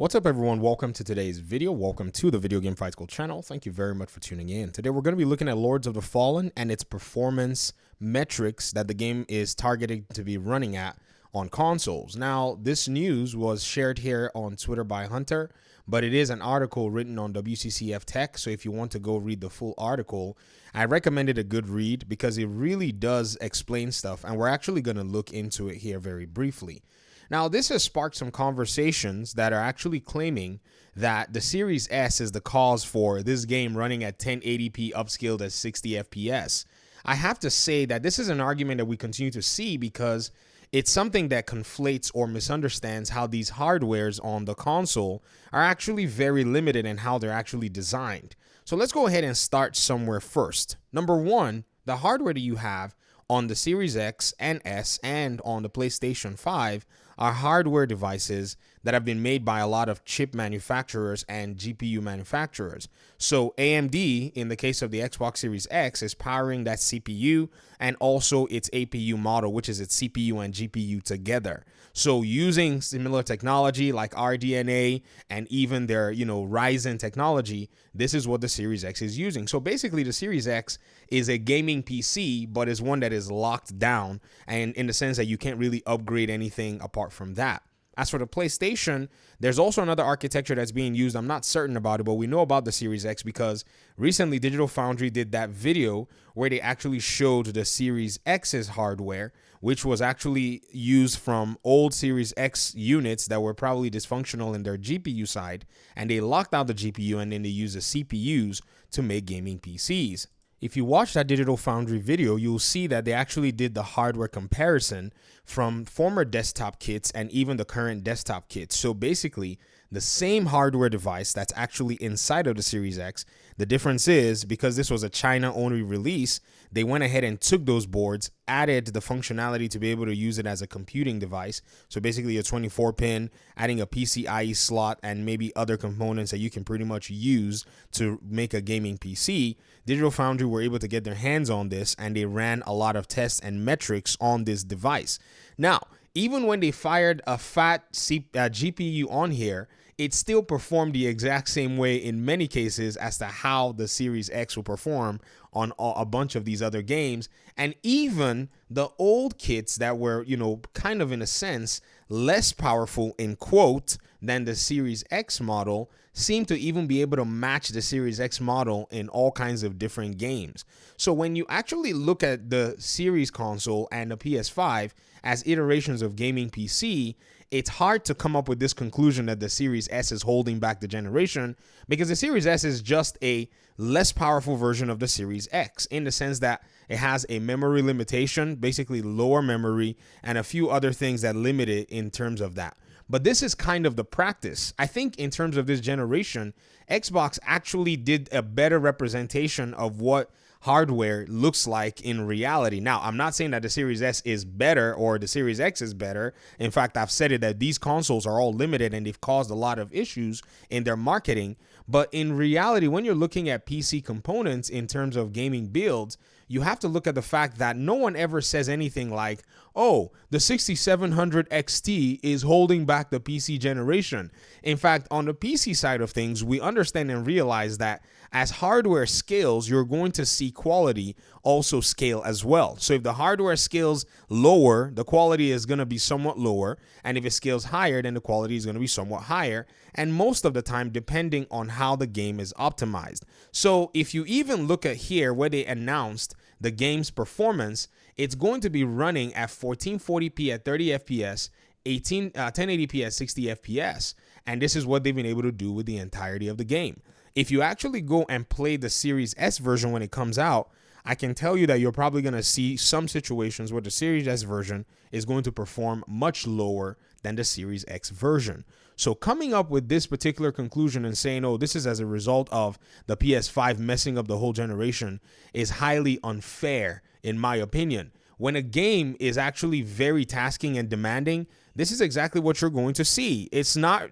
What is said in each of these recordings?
What's up, everyone? Welcome to today's video. Welcome to the Video Game Fight School channel. Thank you very much for tuning in. Today we're going to be looking at Lords of the Fallen and its performance metrics that the game is targeted to be running at on consoles. Now, this news was shared here on Twitter by Hunter, but it is an article written on WCCF Tech. So if you want to go read the full article, I recommend it a good read because it really does explain stuff. And we're actually going to look into it here very briefly. Now, this has sparked some conversations that are actually claiming that the Series S is the cause for this game running at 1080p upscaled at 60 FPS. I have to say that this is an argument that we continue to see because it's something that conflates or misunderstands how these hardwares on the console are actually very limited in how they're actually designed. So let's go ahead and start somewhere first. Number one, the hardware that you have on the Series X and S and on the PlayStation 5 are hardware devices that have been made by a lot of chip manufacturers and GPU manufacturers. So AMD, in the case of the Xbox Series X, is powering that CPU and also its APU model, which is its CPU and GPU together. So using similar technology like RDNA and even their, Ryzen technology, this is what the Series X is using. So basically the Series X is a gaming PC, but is one that is locked down, and in the sense that you can't really upgrade anything apart from that. As for the PlayStation, there's also another architecture that's being used. I'm not certain about it, but we know about the Series X because recently Digital Foundry did that video where they actually showed the Series X's hardware, which was actually used from old Series X units that were probably dysfunctional in their GPU side, and they locked out the GPU and then they used the CPUs to make gaming PCs. If you watch that Digital Foundry video, you'll see that they actually did the hardware comparison from former desktop kits and even the current desktop kits. So basically, the same hardware device that's actually inside of the Series X. The difference is because this was a China-only release, they went ahead and took those boards, added the functionality to be able to use it as a computing device. So basically a 24-pin, adding a PCIe slot, and maybe other components that you can pretty much use to make a gaming PC. Digital Foundry were able to get their hands on this, and they ran a lot of tests and metrics on this device. Now, even when they fired a fat GPU on here, it still performed the exact same way in many cases as to how the Series X will perform on a bunch of these other games. And even the old kits that were, kind of in a sense less powerful in quote than the Series X model seem to even be able to match the Series X model in all kinds of different games. So when you actually look at the Series console and the PS5 as iterations of gaming PC, it's hard to come up with this conclusion that the Series S is holding back the generation, because the Series S is just a less powerful version of the Series X in the sense that it has a memory limitation, basically lower memory, and a few other things that limit it in terms of that. But this is kind of the practice. I think in terms of this generation, Xbox actually did a better representation of what hardware looks like in reality. Now, I'm not saying that the Series S is better or the Series X is better. In fact, I've said it that these consoles are all limited and they've caused a lot of issues in their marketing. But in reality, when you're looking at PC components in terms of gaming builds, you have to look at the fact that no one ever says anything like, oh, the 6700 XT is holding back the PC generation. In fact, on the PC side of things, we understand and realize that as hardware scales, you're going to see quality also scale as well. So if the hardware scales lower, the quality is going to be somewhat lower. And if it scales higher, then the quality is going to be somewhat higher. And most of the time, depending on how the game is optimized. So if you even look at here where they announced the game's performance, it's going to be running at 1440p at 30 FPS, 1080p at 60 FPS. And this is what they've been able to do with the entirety of the game. If you actually go and play the Series S version when it comes out, I can tell you that you're probably going to see some situations where the Series S version is going to perform much lower than the Series X version. So coming up with this particular conclusion and saying, oh, this is as a result of the PS5 messing up the whole generation is highly unfair, in my opinion. When a game is actually very tasking and demanding, this is exactly what you're going to see. It's not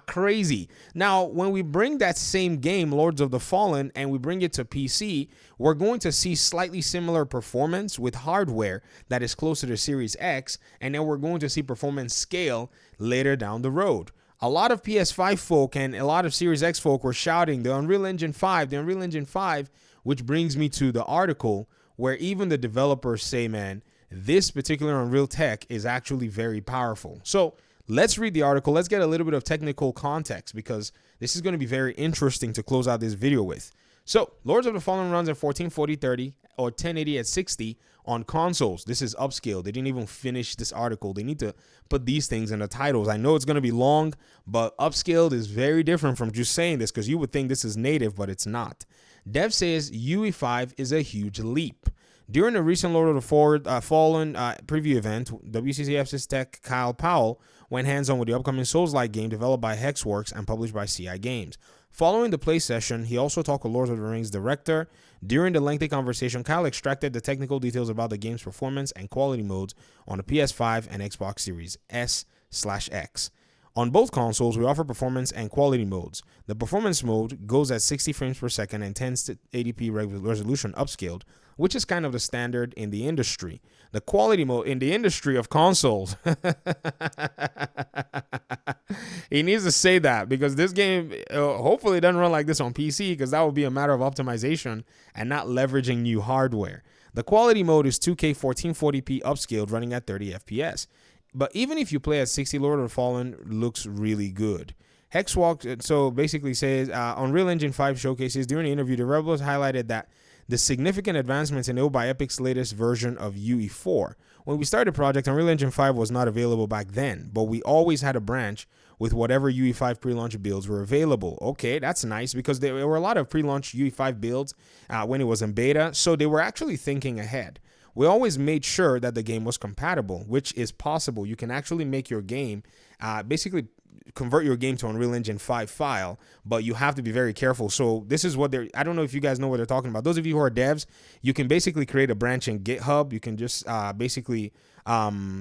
crazy. Now, when we bring that same game, Lords of the Fallen, and we bring it to PC, we're going to see slightly similar performance with hardware that is closer to Series X, and then we're going to see performance scale later down the road. A lot of PS5 folk and a lot of Series X folk were shouting the Unreal Engine 5, the Unreal Engine 5, which brings me to the article where even the developers say, man, this particular Unreal tech is actually very powerful. So let's read the article. Let's get a little bit of technical context because this is going to be very interesting to close out this video with. So Lords of the Fallen runs at 1440-30 or 1080 at 60 on consoles. This is upscale. They didn't even finish this article. They need to put these things in the titles. I know it's going to be long, but upscaled is very different from just saying this because you would think this is native, but it's not. Dev says UE5 is a huge leap. During the recent Lord of the Fallen preview event, WCCF's tech Kyle Powell went hands-on with the upcoming Souls-like game developed by Hexworks and published by CI Games. Following the play session, he also talked with Lord of the Rings director. During the lengthy conversation, Kyle extracted the technical details about the game's performance and quality modes on the PS5 and Xbox Series S/X. On both consoles, we offer performance and quality modes. The performance mode goes at 60 frames per second and 1080p resolution upscaled, which is kind of the standard in the industry. The quality mode in the industry of consoles. He needs to say that because this game hopefully doesn't run like this on PC because that would be a matter of optimization and not leveraging new hardware. The quality mode is 2K 1440p upscaled running at 30 FPS. But even if you play at 60, Lord of the Fallen looks really good. Hexwalk so basically says Unreal Engine 5 showcases. During the interview, the developers highlighted that the significant advancements enabled by Epic's latest version of UE4. When we started the project, Unreal Engine 5 was not available back then, but we always had a branch with whatever UE5 pre-launch builds were available. Okay, that's nice because there were a lot of pre-launch UE5 builds when it was in beta, so they were actually thinking ahead. We always made sure that the game was compatible, which is possible. You can actually make your game, basically convert your game to Unreal Engine 5 file, but you have to be very careful. So this is what I don't know if you guys know what they're talking about. Those of you who are devs, you can basically create a branch in GitHub. You can just basically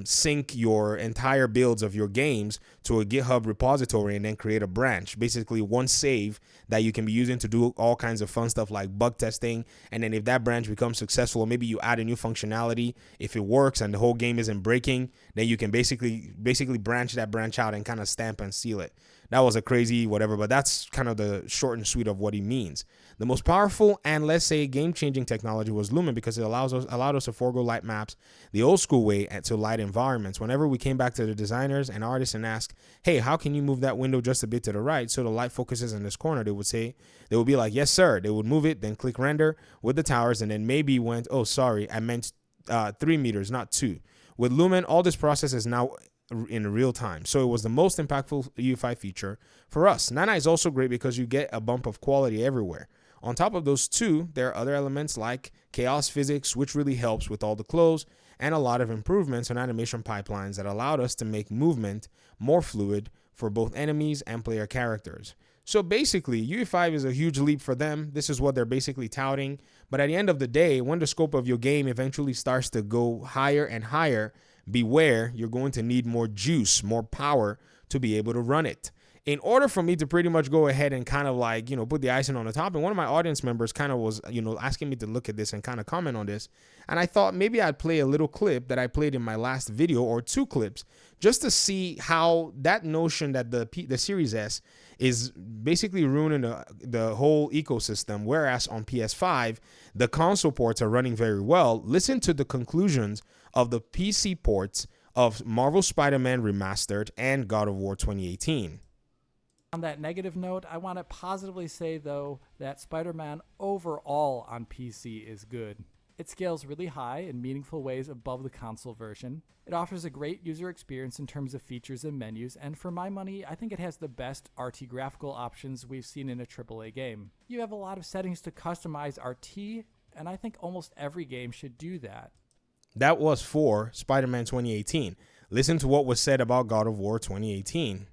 sync your entire builds of your games to a GitHub repository and then create a branch, basically one save that you can be using to do all kinds of fun stuff like bug testing. And then if that branch becomes successful, or maybe you add a new functionality, if it works and the whole game isn't breaking, then you can basically branch that branch out and kind of stamp and seal it. That was a crazy whatever, but that's kind of the short and sweet of what he means. The most powerful and, let's say, game-changing technology was Lumen because it allowed us to forego light maps the old school way to light environments. Whenever we came back to the designers and artists and asked, hey, how can you move that window just a bit to the right so the light focuses in this corner, they would be like, yes, sir. They would move it, then click render with the towers, and then maybe went, oh, sorry, I meant 3 meters, not 2. With Lumen, all this process is now in real time. So it was the most impactful UE5 feature for us. Nana is also great because you get a bump of quality everywhere. On top of those two, there are other elements like chaos physics, which really helps with all the close, and a lot of improvements on animation pipelines that allowed us to make movement more fluid for both enemies and player characters. So basically, UE5 is a huge leap for them. This is what they're basically touting. But at the end of the day, when the scope of your game eventually starts to go higher and higher, beware, you're going to need more juice, more power to be able to run it. In order for me to pretty much go ahead and kind of like, put the icing on the top, and one of my audience members kind of was, asking me to look at this and kind of comment on this. And I thought maybe I'd play a little clip that I played in my last video, or 2 clips, just to see how that notion that the Series S is basically ruining the whole ecosystem, whereas on PS5, the console ports are running very well. Listen to the conclusions of the PC ports of Marvel Spider-Man Remastered and God of War 2018. On that negative note, I want to positively say, though, that Spider-Man overall on PC is good. It scales really high in meaningful ways above the console version. It offers a great user experience in terms of features and menus, and for my money, I think it has the best RT graphical options we've seen in a AAA game. You have a lot of settings to customize RT, and I think almost every game should do that. That was for Spider-Man 2018. Listen to what was said about God of War 2018.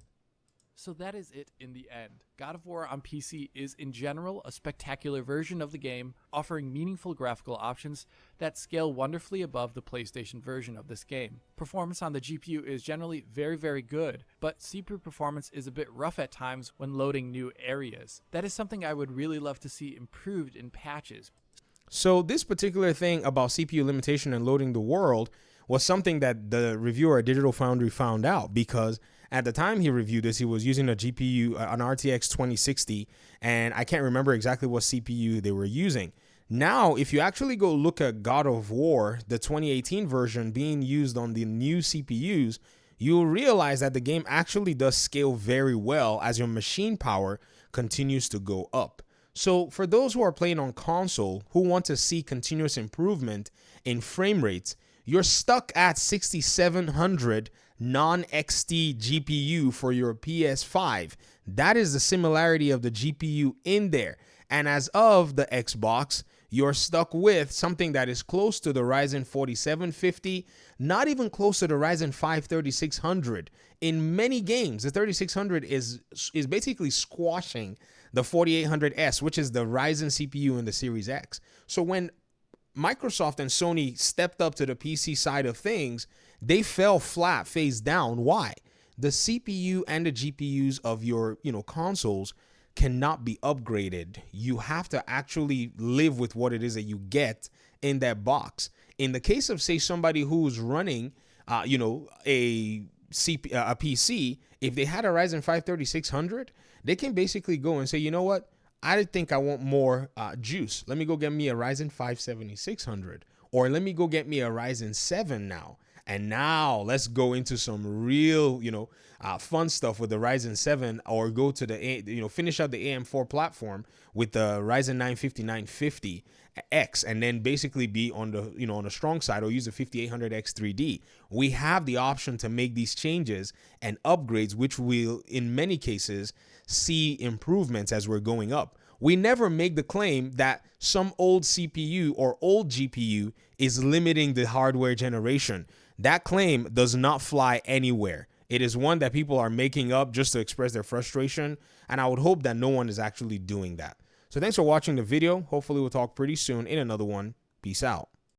So that is it in the end. God of War on PC is in general a spectacular version of the game, offering meaningful graphical options that scale wonderfully above the PlayStation version of this game. Performance on the GPU is generally very, very good, but CPU performance is a bit rough at times when loading new areas. That is something I would really love to see improved in patches. So this particular thing about CPU limitation and loading the world was something that the reviewer at Digital Foundry found out, because At the time he reviewed this, he was using a GPU, an RTX 2060, and I can't remember exactly what CPU they were using. Now, if you actually go look at God of War, the 2018 version being used on the new CPUs, you'll realize that the game actually does scale very well as your machine power continues to go up. So for those who are playing on console who want to see continuous improvement in frame rates, you're stuck at 6700 non-XT GPU for your PS5. That is the similarity of the GPU in there. And as of the Xbox, you're stuck with something that is close to the Ryzen 4750, not even close to the Ryzen 5 3600. In many games, the 3600 is basically squashing the 4800S, which is the Ryzen CPU in the Series X. So when Microsoft and Sony stepped up to the PC side of things, they fell flat, face down. Why? The CPU and the GPUs of your, consoles cannot be upgraded. You have to actually live with what it is that you get in that box. In the case of, say, somebody who's running, a PC, if they had a Ryzen 5 3600, they can basically go and say, you know what? I think I want more juice. Let me go get me a Ryzen 5 7600, or let me go get me a Ryzen 7 now. And now let's go into some real, fun stuff with the Ryzen 7, or go to the, finish out the AM4 platform with the Ryzen 9 5950X, and then basically be on the, on the strong side, or use the 5800X 3D. We have the option to make these changes and upgrades, which will, in many cases, see improvements as we're going up. We never make the claim that some old CPU or old GPU is limiting the hardware generation. That claim does not fly anywhere. It is one that people are making up just to express their frustration, and I would hope that no one is actually doing that. So thanks for watching the video. Hopefully we'll talk pretty soon in another one. Peace out.